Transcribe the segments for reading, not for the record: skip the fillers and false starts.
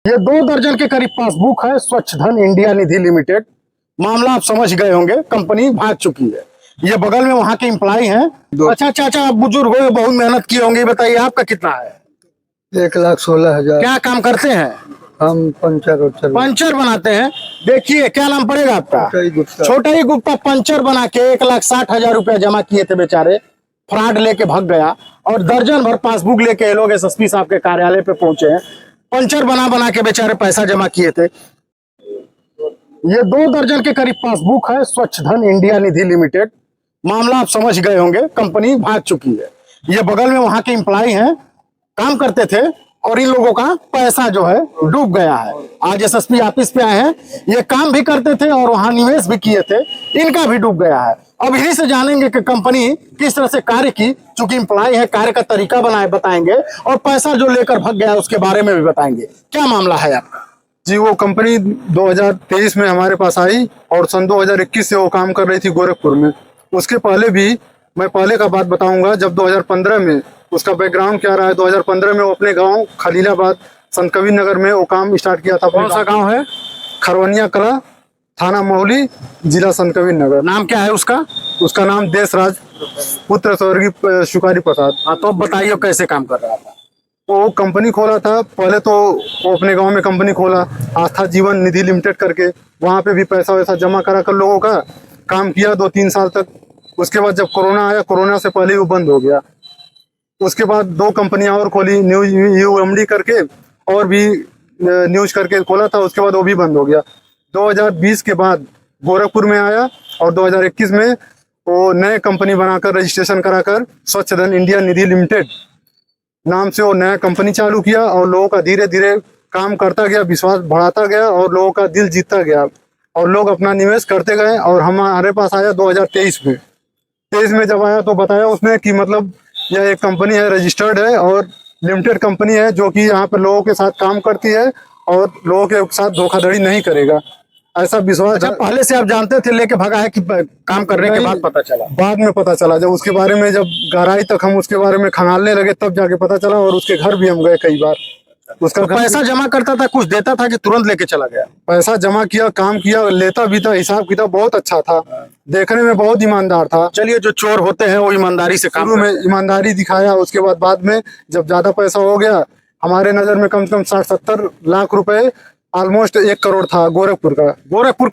ये 2 दर्जन के करीब पासबुक है स्वच्छ धन इंडिया निधि लिमिटेड। मामला आप समझ गए होंगे, कंपनी भाग चुकी है। ये बगल में वहाँ के एम्प्लॉय हैं। अच्छा चाचा, आप बुजुर्ग हो, बहुत मेहनत किए होंगे, बताइए आपका कितना है? 1,16,000। क्या काम करते हैं? हम पंचर बनाते हैं। देखिए, क्या नाम पड़ेगा आपका? गुप्ता। छोटा ही गुप्ता पंचर बना के 1,60,000 रुपया जमा किए थे बेचारे। फ्रॉड लेके भाग गया और दर्जन भर पासबुक लेके ये लोग एसएसपी साहब के कार्यालय पे पहुंचे हैं। पंचर बना के बेचारे पैसा जमा किए थे। ये 2 दर्जन के करीब पासबुक है स्वच्छ धन इंडिया निधि लिमिटेड। मामला आप समझ गए होंगे, कंपनी भाग चुकी है। ये बगल में वहां के एम्प्लॉय हैं, काम करते थे और इन लोगों का पैसा जो है डूब गया है। आज एसएसपी ऑफिस पे आए हैं। ये काम भी करते थे और वहां निवेश भी किए थे, इनका भी डूब गया है। अब इन्हीं से जानेंगे कि कंपनी किस तरह से कार्य की, चूंकि एम्प्लॉय है, कार्य का तरीका बताएंगे और पैसा जो लेकर भाग गया उसके बारे में भी बताएंगे। क्या मामला है आपका? जी, वो कंपनी 2023 में हमारे पास आई और सन 2021 से वो काम कर रही थी गोरखपुर में। उसके पहले भी मैं पहले का बात बताऊंगा, जब 2015 में उसका बैकग्राउंड क्या रहा है। 2015 में वो अपने गांव खलीलाबाद संत कबीर नगर में वो काम स्टार्ट किया था। कौन सा गांव है? खरवनिया कला, थाना मोहली, जिला संत कबीर नगर। नाम क्या है उसका? उसका नाम देशराज पुत्र स्वर्गीय शुकारी प्रसाद। हाँ, तो अब बताइए कैसे काम कर रहा था? वो कंपनी खोला था पहले तो, वो अपने गांव में कंपनी खोला आस्था जीवन निधि लिमिटेड करके। वहाँ पे भी पैसा वैसा जमा करा कर लोगों का काम किया 2-3 साल तक। उसके बाद जब कोरोना आया, कोरोना से पहले वो बंद हो गया। उसके बाद 2 कंपनियां और खोली, न्यूज यूएमडी करके और भी न्यूज करके खोला था। उसके बाद वो भी बंद हो गया। 2020 के बाद गोरखपुर में आया और 2021 में वो नए कंपनी बनाकर रजिस्ट्रेशन कराकर स्वच्छ धन इंडिया निधि लिमिटेड नाम से वो नया कंपनी चालू किया और लोगों का धीरे धीरे काम करता गया, विश्वास बढ़ाता गया और लोगों का दिल जीतता गया और लोग अपना निवेश करते गए। और हमारे पास आया 2023 में। 23 में जब आया तो बताया उसने कि मतलब यह एक कंपनी है, रजिस्टर्ड है और लिमिटेड कंपनी है, जो कि यहाँ पर लोगों के साथ काम करती है और लोगों के साथ धोखाधड़ी नहीं करेगा, ऐसा विश्वास। अच्छा, पहले से आप जानते थे, लेके भागा है कि काम करने के बाद पता चला? बाद में पता चला, जब उसके बारे में, जब गहराई तक हम उसके बारे में खंगालने लगे तब जाके पता चला। और उसके घर भी हम गए कई बार। उसका तो पैसा जमा करता था, कुछ देता था कि तुरंत लेके चला गया? पैसा जमा किया, काम किया, लेता भी था। हिसाब किताब बहुत अच्छा था, देखने में बहुत ईमानदार था। चलिए, जो चोर होते हैं वो ईमानदारी से काम में ईमानदारी दिखाया। उसके बाद में जब ज्यादा पैसा हो गया, हमारे नजर में कम से कम 60-70 लाख रुपए, ऑलमोस्ट 1 करोड़ था गोरखपुर का।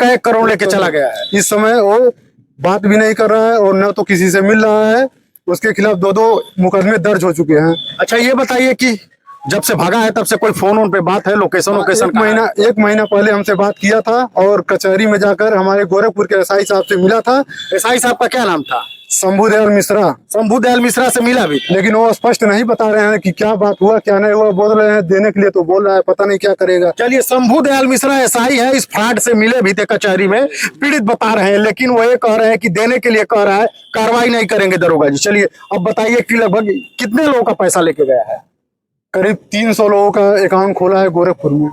1 करोड़ लेके चला गया है। इस समय वो बात भी नहीं कर रहा है और न तो किसी से मिल रहा है। उसके खिलाफ 2 मुकदमे दर्ज हो चुके हैं। अच्छा, ये बताइए कि जब से भागा है तब से कोई फोन पे बात है? लोकेशन एक महीना पहले हमसे बात किया था और कचहरी में जाकर हमारे गोरखपुर के एसआई साहब से मिला था। एसआई साहब का क्या नाम था? शंभू दयाल मिश्रा से मिला भी, लेकिन वो स्पष्ट नहीं बता रहे हैं कि क्या बात हुआ क्या नहीं हुआ। बोल रहे हैं देने के लिए, तो बोल रहा है, पता नहीं क्या करेगा। चलिए, शंभू दयाल मिश्रा एसआई है, इस फ्रॉड से मिले भी थे कचहरी में, पीड़ित बता रहे हैं, लेकिन वो ये कह रहे हैं कि देने के लिए कह रहा है, कार्रवाई नहीं करेंगे दरोगा जी। चलिए, अब बताइए कि लगभग कितने लोगों का पैसा लेके गया है? करीब 300 लोगों का अकाउंट खोला है गोरखपुर में।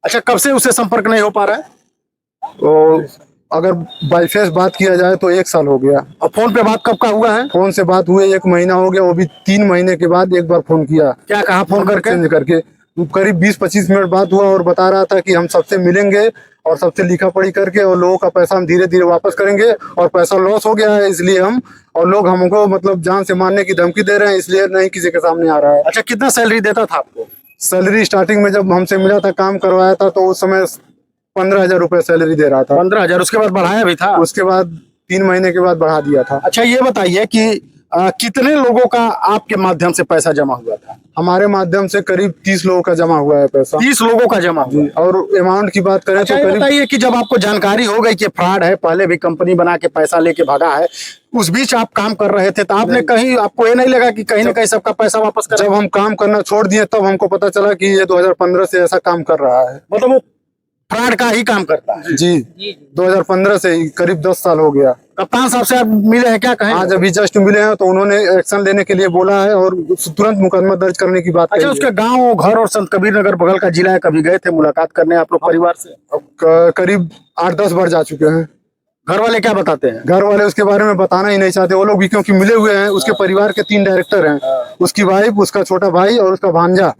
अच्छा, कब से उससे संपर्क नहीं हो पा रहा है? तो अगर बाई फेस बात किया जाए तो 1 साल हो गया। और फोन पे बात कब का हुआ है? फोन से बात हुए 1 महीना हो गया, वो भी 3 महीने के बाद एक बार फोन किया। क्या कहा फोन करके? करीब 20-25 मिनट बात हुआ और बता रहा था कि हम सबसे मिलेंगे और सबसे लिखा पढ़ी करके और लोगों का पैसा हम धीरे धीरे वापस करेंगे। और पैसा लॉस हो गया है, इसलिए हम और लोग हमको मतलब जान से मारने की धमकी दे रहे हैं, इसलिए नहीं किसी के सामने आ रहा है। अच्छा, कितना सैलरी देता था आपको? सैलरी स्टार्टिंग में जब हमसे मिला था, काम करवाया था, तो उस समय 15,000 रुपए सैलरी दे रहा था। 15,000? उसके बाद बढ़ाया भी था? उसके बाद 3 महीने के बाद बढ़ा दिया था। अच्छा, ये बताइए कि कितने लोगों का आपके माध्यम से पैसा जमा हुआ था? हमारे माध्यम से करीब 30 लोगों का जमा हुआ है पैसा। 30 लोगों का जमा हुआ? और अमाउंट की बात करें अच्छा, तो करीब। बताइए कि जब आपको जानकारी हो गई कि फ्रॉड है, पहले भी कंपनी बना के पैसा लेके भागा है, उस बीच आप काम कर रहे थे, तो आपने कहीं, आपको ये नहीं लगा कि कहीं ना कहीं सबका पैसा वापस कर? जब हम काम करना छोड़ दिए तब हमको पता चला कि ये 2015 से ऐसा काम कर रहा है। मतलब वो फ्रॉड का ही काम करता है? जी, 2015 से करीब 10 साल हो गया। कप्तान साहब से आप मिले हैं क्या? कहें आज अभी जस्ट मिले हैं, तो उन्होंने एक्शन लेने के लिए बोला है और तुरंत मुकदमा दर्ज करने की बात। अच्छा, उसके गांव, घर और संत कबीर नगर बगल का जिला है, कभी गए थे मुलाकात करने आप लोग परिवार से? करीब 8-10 बार जा चुके हैं। घर वाले क्या बताते हैं? घर वाले उसके बारे में बताना ही नहीं चाहते। वो लोग भी क्योंकि मिले हुए हैं। उसके परिवार के 3 डायरेक्टर हैं, उसकी वाइफ, उसका छोटा भाई और उसका भांजा,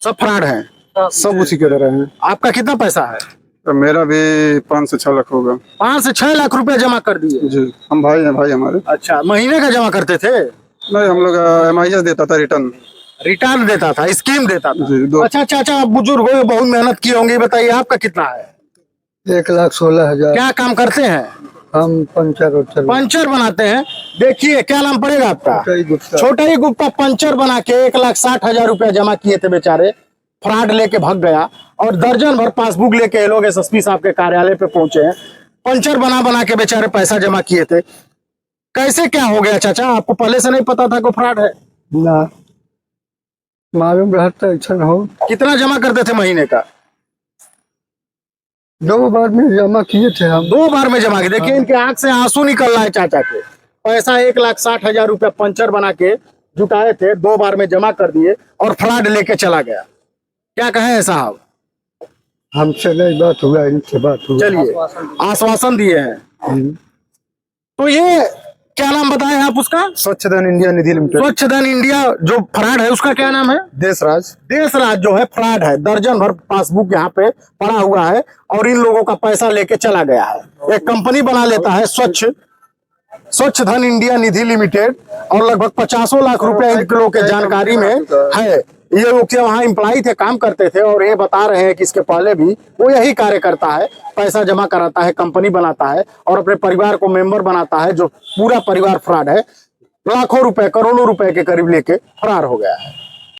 सब फ्रॉड है। सब उसी के तरह हैं। आपका कितना पैसा है? तो मेरा भी 5 से 6 लाख होगा। 5 से 6 लाख रुपए जमा कर दिए? जी, हम भाई हैं, भाई हमारे। अच्छा, महीने का जमा करते थे? नहीं, हम लोग MIS देता था, रिटर्न। रिटर्न देता था, स्कीम देता था? जी, अच्छा चाचा, आप बुजुर्ग हो, बहुत मेहनत की होंगी, बताइए आपका कितना है? 1,16,000। क्या काम करते हैं? हम पंचर बनाते हैं। देखिए, क्या नाम पड़ेगा आपका? गुप्ता। छोटा ही गुप्ता पंचर बना के 1,60,000 रुपया जमा किए थे बेचारे, फ्रॉड लेके भाग गया और दर्जन भर पासबुक लेके ये लोग SSP साहब के कार्यालय पे पहुंचे हैं। पंचर बना के बेचारे पैसा जमा किए थे। कैसे क्या हो गया चाचा? आपको पहले से नहीं पता था कि फ्रॉड है? ना मालूम रहता ऐसा हो। कितना जमा करते थे महीने का? 2 बार में जमा किए थे हम। 2 बार में जमा किए। देखिए, इनके आंख से आंसू निकल रहा है चाचा के। पैसा 1,60,000 रुपया पंचर बना के जुटाए थे, 2 बार में जमा कर दिए और फ्रॉड लेके चला गया। क्या कहें साहब? हमसे नहीं बात हुआ, इनसे बात हुआ। चलिए, आश्वासन दिए हैं। तो ये क्या नाम बताए आप उसका? स्वच्छ धन इंडिया निधि लिमिटेड। स्वच्छ धन इंडिया जो फ्रॉड है उसका क्या नाम है? देशराज। देशराज जो है फ्रॉड है। दर्जन भर पासबुक यहाँ पे पड़ा हुआ है और इन लोगों का पैसा लेके चला गया है। एक कंपनी बना लेता है स्वच्छ धन इंडिया निधि लिमिटेड और लगभग 50 लाख रुपए इन लोगों के जानकारी में है। ये लोग वहाँ एम्प्लॉय थे, काम करते थे और ये बता रहे हैं कि इसके पहले भी वो यही कार्य करता है, पैसा जमा कराता है, कंपनी बनाता है और अपने परिवार को मेंबर बनाता है। जो पूरा परिवार फ्रॉड है, लाखों रुपए, करोड़ों रुपए के करीब लेके फरार हो गया है।